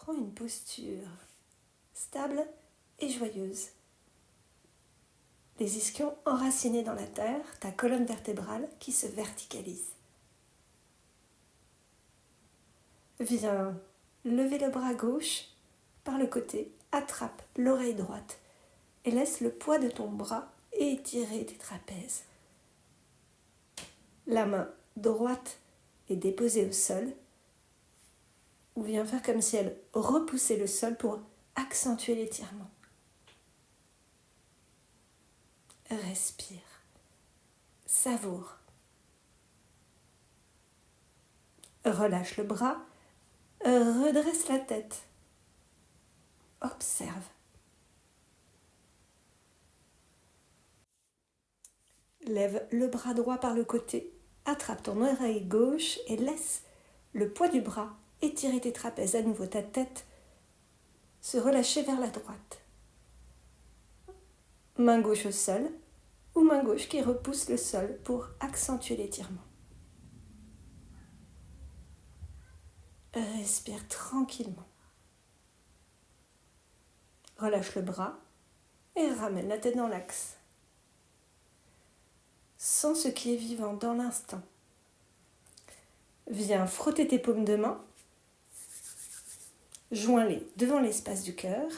Prends une posture stable et joyeuse. Les ischions enracinés dans la terre, ta colonne vertébrale qui se verticalise. Viens lever le bras gauche par le côté, attrape l'oreille droite et laisse le poids de ton bras étirer tes trapèzes. La main droite est déposée au sol ou viens faire comme si elle repoussait le sol pour accentuer l'étirement. Respire, savoure. Relâche le bras, redresse la tête. Observe. Lève le bras droit par le côté, attrape ton oreille gauche et laisse le poids du bras étirer tes trapèzes. À nouveau, ta tête se relâcher vers la droite. Main gauche au sol ou main gauche qui repousse le sol pour accentuer l'étirement. Respire tranquillement. Relâche le bras et ramène la tête dans l'axe. Sens ce qui est vivant dans l'instant. Viens frotter tes paumes de main. Joins-les devant l'espace du cœur,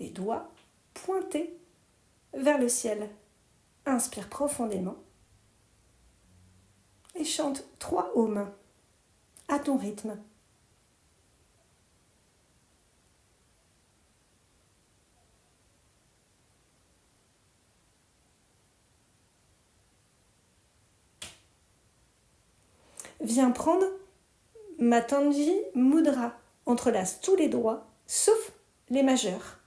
les doigts pointés vers le ciel. Inspire profondément et chante 3 ohms à ton rythme. Viens prendre Matanji Mudra. Entrelace tous les doigts, sauf les majeurs.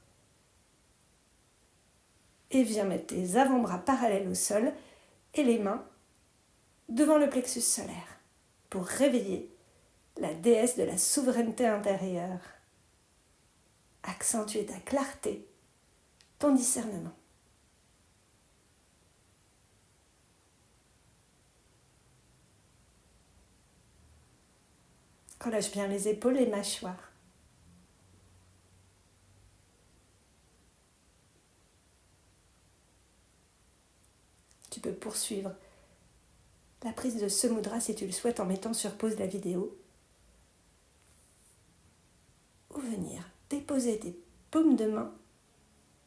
Et viens mettre tes avant-bras parallèles au sol et les mains devant le plexus solaire pour réveiller la déesse de la souveraineté intérieure. Accentuer ta clarté, ton discernement. Relâche bien les épaules, les mâchoires. Tu peux poursuivre la prise de ce mudra si tu le souhaites en mettant sur pause la vidéo. Ou venir déposer tes paumes de main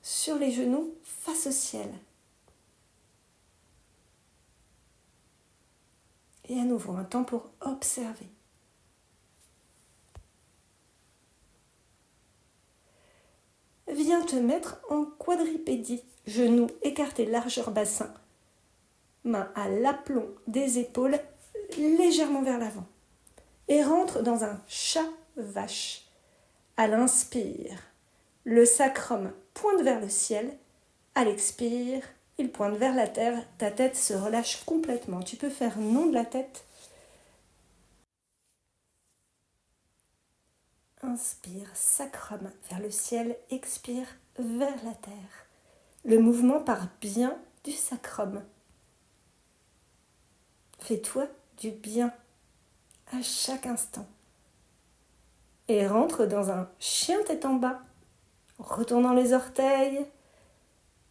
sur les genoux face au ciel. Et à nouveau un temps pour observer. Viens te mettre en quadripédie, genoux écartés, largeur bassin. Main à l'aplomb des épaules, légèrement vers l'avant. Et rentre dans un chat-vache. À l'inspire, le sacrum pointe vers le ciel. À l'expire, il pointe vers la terre. Ta tête se relâche complètement. Tu peux faire nom de la tête. Inspire, sacrum vers le ciel. Expire, vers la terre. Le mouvement part bien du sacrum. Fais-toi du bien à chaque instant. Et rentre dans un chien tête en bas, retournant les orteils,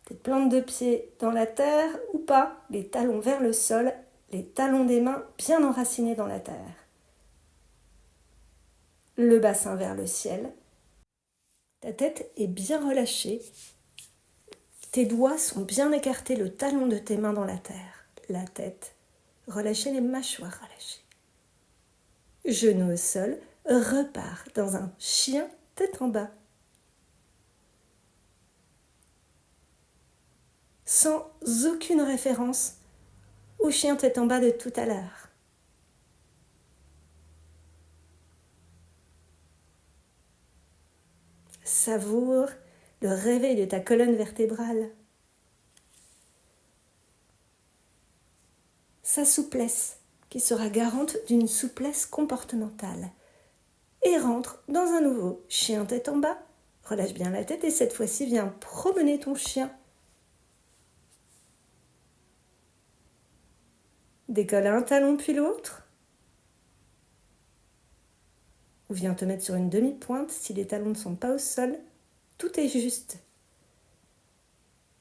tes plantes de pied dans la terre ou pas, les talons vers le sol, les talons des mains bien enracinés dans la terre. Le bassin vers le ciel. Ta tête est bien relâchée. Tes doigts sont bien écartés, le talon de tes mains dans la terre. La tête relâchez, les mâchoires relâchées. Genoux au sol, repars dans un chien tête en bas. Sans aucune référence au chien tête en bas de tout à l'heure. Savoure le réveil de ta colonne vertébrale. Sa souplesse, qui sera garante d'une souplesse comportementale. Et rentre dans un nouveau chien tête en bas. Relâche bien la tête et cette fois-ci, viens promener ton chien. Décolle un talon puis l'autre. ou viens te mettre sur une demi-pointe si les talons ne sont pas au sol. Tout est juste.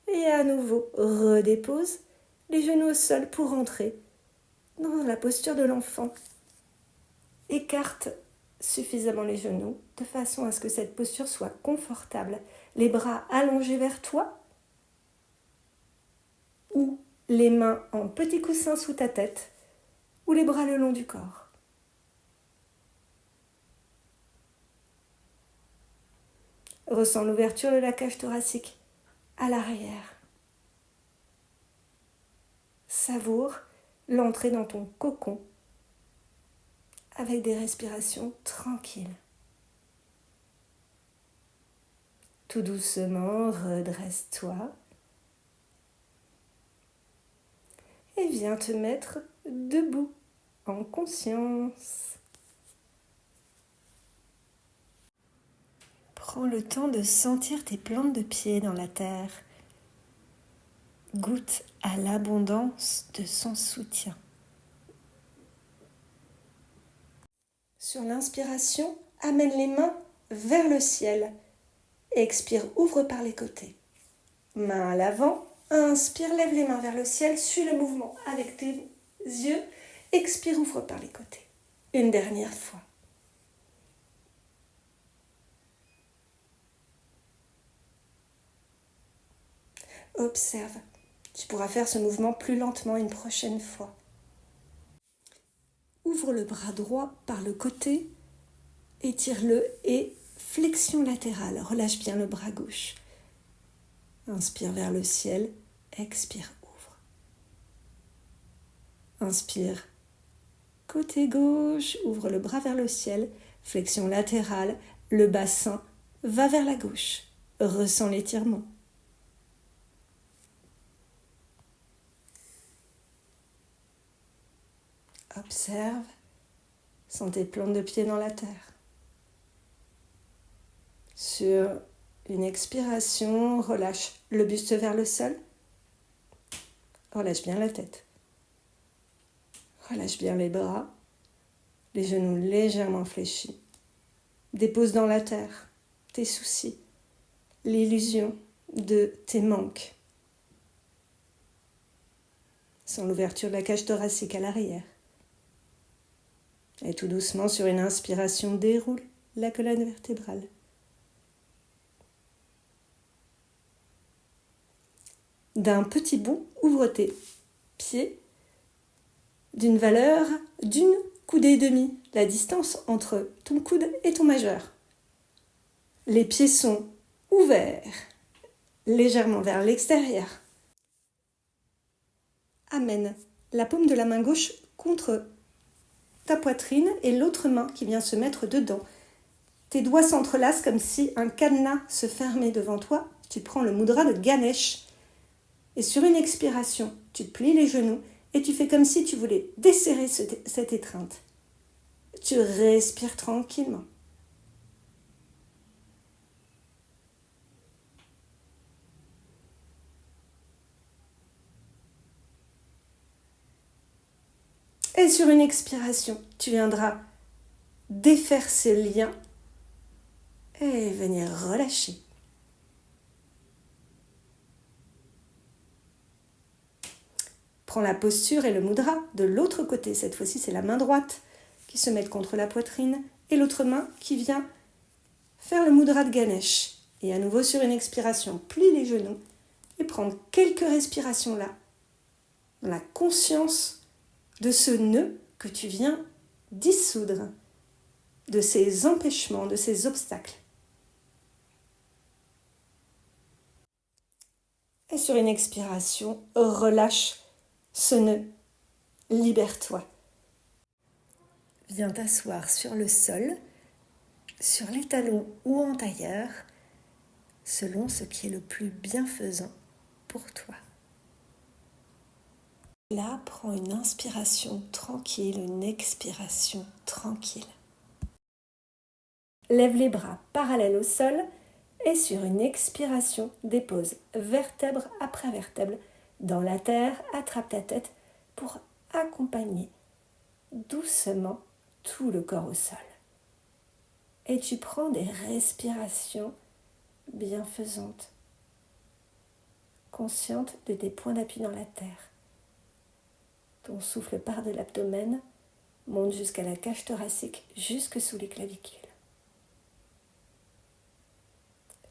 Et à nouveau, redépose les genoux au sol pour rentrer dans la posture de l'enfant. Écarte suffisamment les genoux de façon à ce que cette posture soit confortable. Les bras allongés vers toi ou les mains en petits coussins sous ta tête ou les bras le long du corps. Ressens l'ouverture de la cage thoracique à l'arrière. Savoure l'entrée dans ton cocon avec des respirations tranquilles. Tout doucement, redresse-toi et viens te mettre debout en conscience. Prends le temps de sentir tes plantes de pied dans la terre. Goûte à l'abondance de son soutien. Sur l'inspiration, amène les mains vers le ciel. Expire, ouvre par les côtés. Main à l'avant, inspire, lève les mains vers le ciel, suis le mouvement avec tes yeux. Expire, ouvre par les côtés. Une dernière fois. Observe. Tu pourras faire ce mouvement plus lentement une prochaine fois. Ouvre le bras droit par le côté, étire-le et flexion latérale. Relâche bien le bras gauche. Inspire vers le ciel, expire, ouvre. Inspire, côté gauche, ouvre le bras vers le ciel, flexion latérale, le bassin va vers la gauche. Ressens l'étirement. Observe, sens tes plantes de pied dans la terre. Sur une expiration, relâche le buste vers le sol. Relâche bien la tête. Relâche bien les bras, les genoux légèrement fléchis. Dépose dans la terre tes soucis, l'illusion de tes manques. Sens l'ouverture de la cage thoracique à l'arrière. Et tout doucement, sur une inspiration, déroule la colonne vertébrale. D'un petit bond, ouvre tes pieds d'une valeur d'une coudée et demie, la distance entre ton coude et ton majeur. Les pieds sont ouverts, légèrement vers l'extérieur. Amène la paume de la main gauche contre ta poitrine et l'autre main qui vient se mettre dedans. Tes doigts s'entrelacent comme si un cadenas se fermait devant toi. Tu prends le mudra de Ganesh. Et sur une expiration, tu te plies les genoux et tu fais comme si tu voulais desserrer cette étreinte. Tu respires tranquillement. Et sur une expiration, tu viendras défaire ces liens et venir relâcher. Prends la posture et le mudra de l'autre côté. Cette fois-ci, c'est la main droite qui se met contre la poitrine et l'autre main qui vient faire le mudra de Ganesh. Et à nouveau, sur une expiration, plie les genoux et prendre quelques respirations là, dans la conscience de ce nœud que tu viens dissoudre, de ces empêchements, de ces obstacles. Et sur une expiration, relâche ce nœud, libère-toi. Viens t'asseoir sur le sol, sur les talons ou en tailleur, selon ce qui est le plus bienfaisant pour toi. Là, prends une inspiration tranquille, une expiration tranquille. Lève les bras parallèles au sol et sur une expiration, dépose vertèbre après vertèbre dans la terre, attrape ta tête pour accompagner doucement tout le corps au sol. et tu prends des respirations bienfaisantes, consciente de tes points d'appui dans la terre. Ton souffle part de l'abdomen, monte jusqu'à la cage thoracique, jusque sous les clavicules.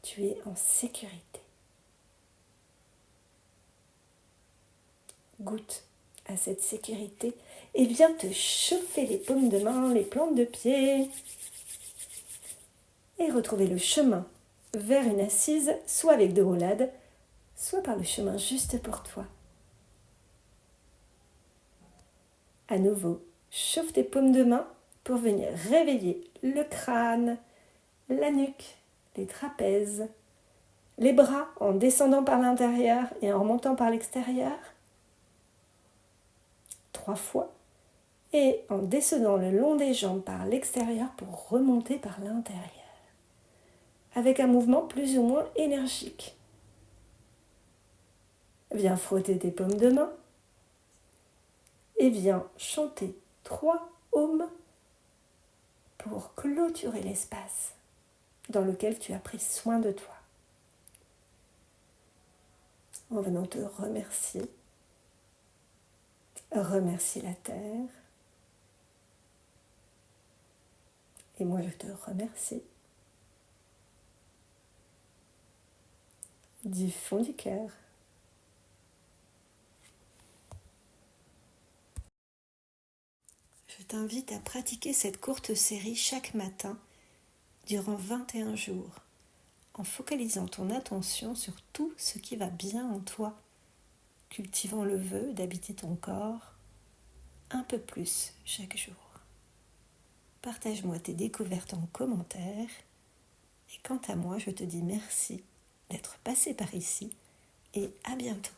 Tu es en sécurité. Goûte à cette sécurité et viens te chauffer les paumes de main, les plantes de pied et retrouver le chemin vers une assise, soit avec deux roulades, soit par le chemin juste pour toi. À nouveau, chauffe tes paumes de main pour venir réveiller le crâne, la nuque, les trapèzes, les bras en descendant par l'intérieur et en remontant par l'extérieur. 3 fois. Et en descendant le long des jambes par l'extérieur pour remonter par l'intérieur. Avec un mouvement plus ou moins énergique. Viens frotter tes paumes de main. Et viens chanter 3 ohms pour clôturer l'espace dans lequel tu as pris soin de toi. En venant te remercier. Remercie la terre. Et moi, je te remercie. Du fond du cœur. Je t'invite à pratiquer cette courte série chaque matin durant 21 jours, en focalisant ton attention sur tout ce qui va bien en toi, cultivant le vœu d'habiter ton corps un peu plus chaque jour. Partage-moi tes découvertes en commentaire et quant à moi, je te dis merci d'être passé par ici et à bientôt.